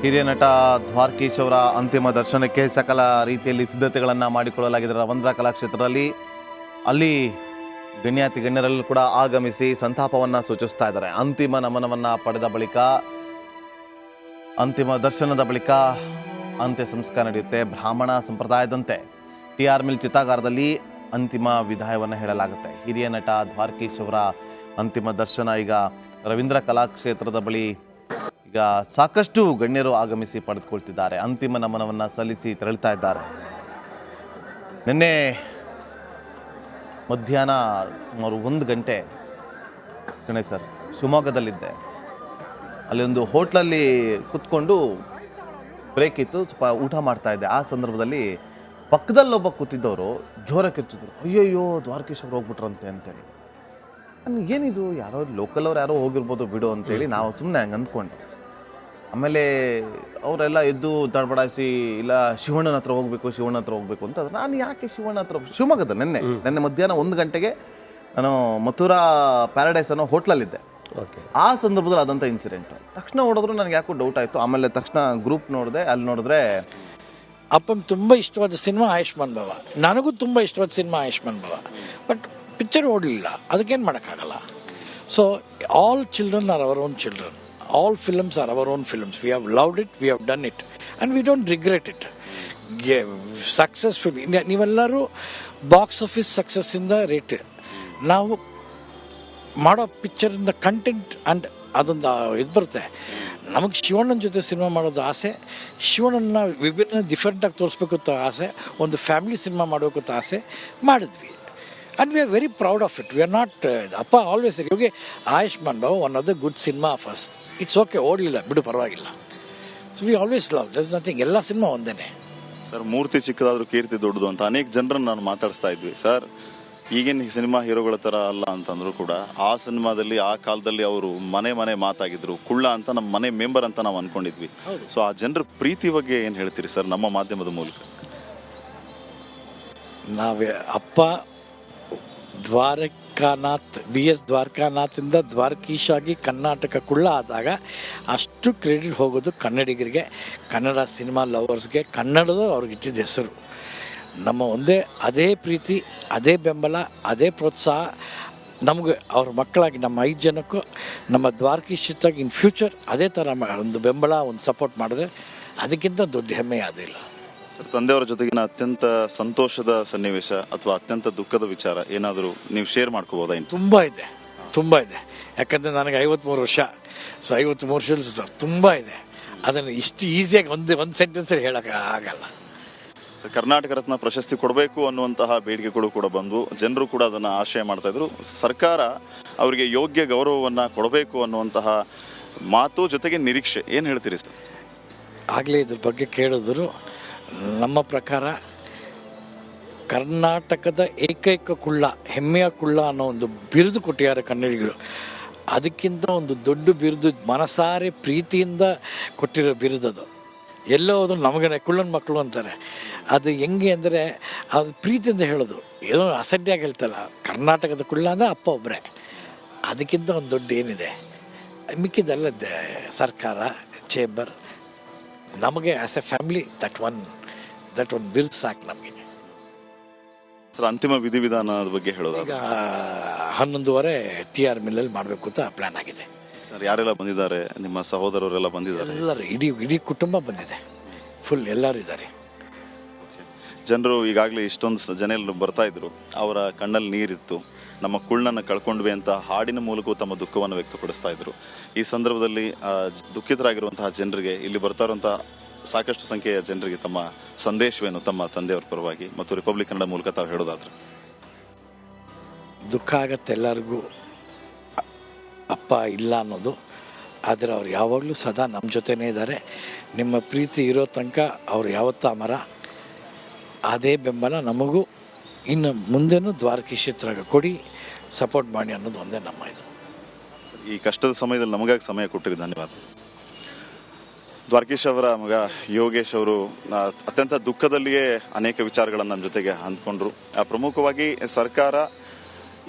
ಹಿರಿಯ ನಟ ದ್ವಾರಕೀಶ್ ಅವರ ಅಂತಿಮ ದರ್ಶನಕ್ಕೆ ಸಕಲ ರೀತಿಯಲ್ಲಿ ಸಿದ್ಧತೆಗಳನ್ನು ಮಾಡಿಕೊಳ್ಳಲಾಗಿದೆ ರವೀಂದ್ರ ಕಲಾಕ್ಷೇತ್ರದಲ್ಲಿ. ಅಲ್ಲಿ ಗಣ್ಯಾತಿ ಗಣ್ಯರಲ್ಲೂ ಕೂಡ ಆಗಮಿಸಿ ಸಂತಾಪವನ್ನು ಸೂಚಿಸ್ತಾ ಇದ್ದಾರೆ. ಅಂತಿಮ ನಮನವನ್ನು ಪಡೆದ ಬಳಿಕ, ಅಂತಿಮ ದರ್ಶನದ ಬಳಿಕ ಅಂತ್ಯ ಸಂಸ್ಕಾರ ನಡೆಯುತ್ತೆ. ಬ್ರಾಹ್ಮಣ ಸಂಪ್ರದಾಯದಂತೆ TR ಮಿಲ್ ಚಿತಾಗಾರದಲ್ಲಿ ಅಂತಿಮ ವಿದಾಯವನ್ನು ಹೇಳಲಾಗುತ್ತೆ. ಹಿರಿಯ ನಟ ದ್ವಾರಕೀಶ್ ಅವರ ಅಂತಿಮ ದರ್ಶನ ಈಗ ರವೀಂದ್ರ ಕಲಾಕ್ಷೇತ್ರದ ಬಳಿ ಈಗ ಸಾಕಷ್ಟು ಗಣ್ಯರು ಆಗಮಿಸಿ ಪಡೆದುಕೊಳ್ತಿದ್ದಾರೆ. ಅಂತಿಮ ನಮನವನ್ನು ಸಲ್ಲಿಸಿ ತೆರಳುತ್ತಾ ಇದ್ದಾರೆ. ನಿನ್ನೆ ಮಧ್ಯಾಹ್ನ ಸುಮಾರು 1 ಗಂಟೆ ಸರ್ ಶಿವಮೊಗ್ಗದಲ್ಲಿದ್ದೆ. ಅಲ್ಲಿ ಒಂದು ಹೋಟ್ಲಲ್ಲಿ ಕೂತ್ಕೊಂಡು ಬ್ರೇಕ್ ಇತ್ತು, ಸ್ವಲ್ಪ ಊಟ ಮಾಡ್ತಾ ಇದ್ದೆ. ಆ ಸಂದರ್ಭದಲ್ಲಿ ಪಕ್ಕದಲ್ಲೊಬ್ಬ ಕೂತಿದ್ದವರು ಜೋರಾಗಿ ಕಿರ್ಚಿದ್ರು, ಅಯ್ಯಯ್ಯೋ ದ್ವಾರಕೀಶ್ ಅವ್ರು ಹೋಗ್ಬಿಟ್ರಂತೆ ಅಂತೇಳಿ. ನನಗೆ ಏನಿದು, ಯಾರೋ ಲೋಕಲ್ ಯಾರೋ ಹೋಗಿರ್ಬೋದು ಬಿಡು ಅಂತೇಳಿ ನಾವು ಸುಮ್ಮನೆ ಹಂಗೆ ಅಂದ್ಕೊಂಡೆ. ಆಮೇಲೆ ಅವರೆಲ್ಲ ಎದ್ದು ತಡಬಡಾಯಿಸಿ, ಇಲ್ಲ ಶಿವಣ್ಣನ ಹತ್ರ ಹೋಗಬೇಕು ಅಂತ. ನಾನು ಯಾಕೆ ಶಿವಣ್ಣ ಹತ್ರ? ಶಿವಮೊಗ್ಗದ ನೆನ್ನೆ ಮಧ್ಯಾಹ್ನ 1 ಗಂಟೆಗೆ ನಾನು ಮಥುರಾ ಪ್ಯಾರಡೈಸ್ ಅನ್ನೋ ಹೋಟ್ಲಲ್ಲಿದ್ದೆ. ಆ ಸಂದರ್ಭದಲ್ಲಿ ಆದಂಥ ಇನ್ಸಿಡೆಂಟು ತಕ್ಷಣ ಹೊಡೆದ್ರು. ನನಗೆ ಯಾಕೋ ಡೌಟ್ ಆಯಿತು. ಆಮೇಲೆ ತಕ್ಷಣ ಗ್ರೂಪ್ ನೋಡಿದೆ. ಅಲ್ಲಿ ನೋಡಿದ್ರೆ ಅಪ್ಪನ ತುಂಬ ಇಷ್ಟವಾದ ಸಿನಿಮಾ ಆಯುಷ್ಮಾನ್ ಭವ. ನನಗೂ ತುಂಬ ಇಷ್ಟವಾದ ಸಿನಿಮಾ ಆಯುಷ್ಮಾನ್ ಭವ. ಬಟ್ ಪಿಕ್ಚರ್ ಓಡಲಿಲ್ಲ, ಅದಕ್ಕೇನು ಮಾಡೋಕ್ಕಾಗಲ್ಲ. So all children are our own children. All films are our own films. We have loved it, we have done it, and we don't regret it. Successful. ನೀವೆಲ್ಲರೂ box office success ಇಂದ rate ನಾವು ಮಾಡೋ picture ಇಂದ content and ಅದೊಂದು ಇದು ಬರುತ್ತೆ. ನಮಗೆ ಶಿವಣ್ಣನ ಜೊತೆ ಸಿನಿಮಾ ಮಾಡೋದು ಆಸೆ, ಶಿವಣ್ಣನ ವಿಭಿನ್ನ ಡಿಫ್ರೆಂಟಾಗಿ ತೋರಿಸ್ಬೇಕು ಅಂತ ಆಸೆ, ಒಂದು ಫ್ಯಾಮಿಲಿ ಸಿನಿಮಾ ಮಾಡಬೇಕು ಅಂತ ಆಸೆ ಮಾಡಿದ್ವಿ. And we are very proud of it. We are not, Appa always said, okay, Ayushman Bhava, one of the good cinema of us. It's okay, ಓಡಲಿಲ್ಲ ಬಿಡು, ಪರವಾಗಿಲ್ಲ. So we always love, ದರ್ಸ್ nothing. ಎಲ್ಲ cinema ಒಂದೇನೆ sir. ಮೂರ್ತಿ ಚಿಕ್ಕದಾದ್ರೂ ಕೀರ್ತಿ ದೊಡ್ಡದು ಅಂತ ಅನೇಕ ಜನರನ್ನು ನಾನು ಮಾತಾಡಿಸ್ತಾ ಇದ್ವಿ ಸರ್. ಈಗಿನ ಸಿನಿಮಾ ಹೀರೋಗಳ ತರ ಅಲ್ಲ ಅಂತಂದ್ರು ಕೂಡ ಆ ಸಿನಿಮಾದಲ್ಲಿ ಆ ಕಾಲದಲ್ಲಿ ಅವರು ಮನೆ ಮಾತಾಗಿದ್ರು. ಕುಳ್ಳ ಅಂತ ನಮ್ಮ ಮನೆ ಮೆಂಬರ್ ಅಂತ ನಾವು ಅನ್ಕೊಂಡಿದ್ವಿ. ಸೊ ಆ ಜನರ ಪ್ರೀತಿ ಬಗ್ಗೆ ಏನ್ ಹೇಳ್ತೀರಿ ಸರ್ ನಮ್ಮ ಮಾಧ್ಯಮದ ಮೂಲಕ? ನಾವೇ ಅಪ್ಪ ದ್ವಾರಕಾನಾಥ್, BS ದ್ವಾರಕಾನಾಥಿಂದ ದ್ವಾರಕೀಶ್ ಆಗಿ ಕರ್ನಾಟಕ ಕುಳ್ಳ ಆದಾಗ ಅಷ್ಟು ಕ್ರೆಡಿಟ್ ಹೋಗೋದು ಕನ್ನಡಿಗರಿಗೆ, ಕನ್ನಡ ಸಿನಿಮಾ ಲವರ್ಸ್ಗೆ, ಕನ್ನಡದ ಅವ್ರಿಗೆ ಇಟ್ಟಿದ್ದ ಹೆಸರು. ನಮ್ಮ ಒಂದೇ ಅದೇ ಪ್ರೀತಿ, ಅದೇ ಬೆಂಬಲ, ಅದೇ ಪ್ರೋತ್ಸಾಹ ನಮಗೆ ಅವ್ರ ಮಕ್ಕಳಾಗಿ ನಮ್ಮ 5 ಜನಕ್ಕೂ ನಮ್ಮ ದ್ವಾರಕೀಶ್ ಜೊತೆಗೆ ಇನ್ ಫ್ಯೂಚರ್ ಅದೇ ಥರ ಒಂದು ಬೆಂಬಲ, ಒಂದು ಸಪೋರ್ಟ್ ಮಾಡಿದ್ರೆ ಅದಕ್ಕಿಂತ ದೊಡ್ಡ ಹೆಮ್ಮೆ ಯಾವುದಿಲ್ಲ ಸರ್. ತಂದೆಯವರ ಜೊತೆಗಿನ ಅತ್ಯಂತ ಸಂತೋಷದ ಸನ್ನಿವೇಶ ಅಥವಾ ಅತ್ಯಂತ ದುಃಖದ ವಿಚಾರ ಏನಾದರೂ ನೀವು ಶೇರ್ ಮಾಡ್ಕೋಬೋದಾ? ತುಂಬ ಇದೆ. ಯಾಕಂದರೆ ನನಗೆ 53 ವರ್ಷ. ಸೊ 53 ವರ್ಷ ತುಂಬ ಇದೆ. ಅದನ್ನು ಇಷ್ಟು ಈಸಿಯಾಗಿ ಒಂದು ಸೆಂಟೆನ್ಸಲ್ಲಿ ಹೇಳೋಕೆ ಆಗಲ್ಲ. ಕರ್ನಾಟಕ ರತ್ನ ಪ್ರಶಸ್ತಿ ಕೊಡಬೇಕು ಅನ್ನುವಂತಹ ಬೇಡಿಕೆಗಳು ಕೂಡ ಬಂದು ಜನರು ಕೂಡ ಅದನ್ನು ಆಶಯ ಮಾಡ್ತಾ ಇದ್ರು. ಸರ್ಕಾರ ಅವರಿಗೆ ಯೋಗ್ಯ ಗೌರವವನ್ನು ಕೊಡಬೇಕು ಅನ್ನುವಂತಹ ಮಾತು ಜೊತೆಗೆ ನಿರೀಕ್ಷೆ ಏನು ಹೇಳ್ತೀರಿ ಸರ್? ಆಗಲೇ ಇದ್ರ ಬಗ್ಗೆ ಕೇಳಿದ್ರು. ನಮ್ಮ ಪ್ರಕಾರ ಕರ್ನಾಟಕದ ಏಕೈಕ ಕುಳ್ಳ, ಹೆಮ್ಮೆಯ ಕುಳ್ಳ ಅನ್ನೋ ಒಂದು ಬಿರುದು ಕೊಟ್ಟಿದ್ದಾರೆ ಕನ್ನಡಿಗರು. ಅದಕ್ಕಿಂತ ಒಂದು ದೊಡ್ಡ ಬಿರುದು, ಮನಸಾರೆ ಪ್ರೀತಿಯಿಂದ ಕೊಟ್ಟಿರೋ ಬಿರುದದು. ಎಲ್ಲೋ ಅದು ನಮಗೆ ಕುಳ್ಳನ ಮಕ್ಕಳು ಅಂತಾರೆ. ಅದು ಹೆಂಗೆ ಅಂದರೆ ಅದು ಪ್ರೀತಿಯಿಂದ ಹೇಳೋದು, ಏನೋ ಅಸಡ್ಡೆಯಾಗಿ ಹೇಳ್ತಲ್ಲ. ಕರ್ನಾಟಕದ ಕುಳ್ಳ ಅಂದರೆ ಅಪ್ಪ ಒಬ್ಬರೇ. ಅದಕ್ಕಿಂತ ಒಂದು ದೊಡ್ಡ ಏನಿದೆ? ಮಿಕ್ಕಿದೆಲ್ಲ ಸರ್ಕಾರ, ಚೇಂಬರ್, ನಮಗೆ as A family that one ಬಿರುದು ಸಾಕು ನಮಗೆ. ಸರ್, ಅಂತಿಮ ವಿಧಿವಿಧಾನದ ಬಗ್ಗೆ ಹೇಳೋದು, ಈಗ 11:30 TR ಮಿಲ್ಲಲ್ಲಿ ಮಾಡಬೇಕು ಅಂತ ಪ್ಲಾನ್ ಆಗಿದೆ ಸರ್. ಯಾರೆಲ್ಲ ಬಂದಿದ್ದಾರೆ? ನಿಮ್ಮ ಸಹೋದರರೆಲ್ಲ ಬಂದಿದ್ದಾರೆ? ಎಲ್ಲರೂ, ಇಡೀ ಕುಟುಂಬ ಬಂದಿದೆ, ಫುಲ್ ಎಲ್ಲರೂ ಇದ್ದಾರೆ. ಜನರು ಈಗಾಗಲೇ ಇಷ್ಟೊಂದು ಜನ ಬರ್ತಾ ಇದ್ರು, ಅವರ ಕಣ್ಣಲ್ಲಿ ನೀರಿತ್ತು. ನಮ್ಮ ಕುಳ್ಳನ್ನು ಕಳ್ಕೊಂಡ್ವಿ ಅಂತ ಹಾಡಿನ ಮೂಲಕ ತಮ್ಮ ದುಃಖವನ್ನು ವ್ಯಕ್ತಪಡಿಸ್ತಾ ಇದ್ರು. ಈ ಸಂದರ್ಭದಲ್ಲಿ ದುಃಖಿತರಾಗಿರುವಂತಹ ಜನರಿಗೆ, ಇಲ್ಲಿ ಬರ್ತಾ ಇರುವಂತಹ ಸಾಕಷ್ಟು ಸಂಖ್ಯೆಯ ಜನರಿಗೆ ತಮ್ಮ ಸಂದೇಶವೇನು ತಮ್ಮ ತಂದೆಯವರ ಪರವಾಗಿ ಮತ್ತು ರಿಪಬ್ಲಿಕ್ ಕನ್ನಡ ಮೂಲಕ ತಾವು ಹೇಳೋದಾದ್ರೆ? ದುಃಖ ಆಗತ್ತೆ ಎಲ್ಲರಿಗೂ, ಅಪ್ಪ ಇಲ್ಲ ಅನ್ನೋದು. ಆದರೆ ಅವ್ರು ಯಾವಾಗಲೂ ಸದಾ ನಮ್ಮ ಜೊತೆನೇ ಇದ್ದಾರೆ. ನಿಮ್ಮ ಪ್ರೀತಿ ಇರೋ ತನಕ ಅವ್ರು ಯಾವತ್ತೂ ಅಮರ. ಅದೇ ಬೆಂಬಲ ನಮಗೂ ಇನ್ನು ಮುಂದೆನೂ ದ್ವಾರಕೀಶ್ ಕ್ಷೇತ್ರ ಕೊಡಿ, ಸಪೋರ್ಟ್ ಮಾಡಿ ಅನ್ನೋದು ಒಂದೇ ನಮ್ಮ ಇದು. ಈ ಕಷ್ಟದ ಸಮಯದಲ್ಲಿ ನಮಗಾಗಿ ಸಮಯ ಕೊಟ್ಟಿರಿ, ಧನ್ಯವಾದ. ದ್ವಾರಕೀಶ್ ಅವರ ಮಗ ಯೋಗೇಶ್ ಅವರು ಅತ್ಯಂತ ದುಃಖದಲ್ಲಿಯೇ ಅನೇಕ ವಿಚಾರಗಳನ್ನು ನಮ್ಮ ಜೊತೆಗೆ ಹಂಚಿಕೊಂಡ್ರು. ಪ್ರಮುಖವಾಗಿ ಸರ್ಕಾರ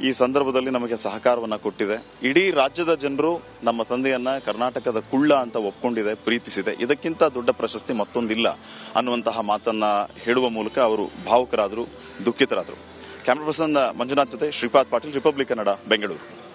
ಈ ಸಂದರ್ಭದಲ್ಲಿ ನಮಗೆ ಸಹಕಾರವನ್ನ ಕೊಟ್ಟಿದೆ. ಇಡೀ ರಾಜ್ಯದ ಜನರು ನಮ್ಮ ತಂದೆಯನ್ನ ಕರ್ನಾಟಕದ ಕುಳ್ಳ ಅಂತ ಒಪ್ಕೊಂಡಿದೆ, ಪ್ರೀತಿಸಿದೆ. ಇದಕ್ಕಿಂತ ದೊಡ್ಡ ಪ್ರಶಸ್ತಿ ಮತ್ತೊಂದಿಲ್ಲ ಅನ್ನುವಂತಹ ಮಾತನ್ನ ಹೇಳುವ ಮೂಲಕ ಅವರು ಭಾವುಕರಾದರು, ದುಃಖಿತರಾದರು. ಕ್ಯಾಮರಾ ಪರ್ಸನ್ ಮಂಜುನಾಥ್ ಜೊತೆ ಶ್ರೀಪಾದ್ ಪಾಟೀಲ್, ರಿಪಬ್ಲಿಕ್ ಕನ್ನಡ, ಬೆಂಗಳೂರು.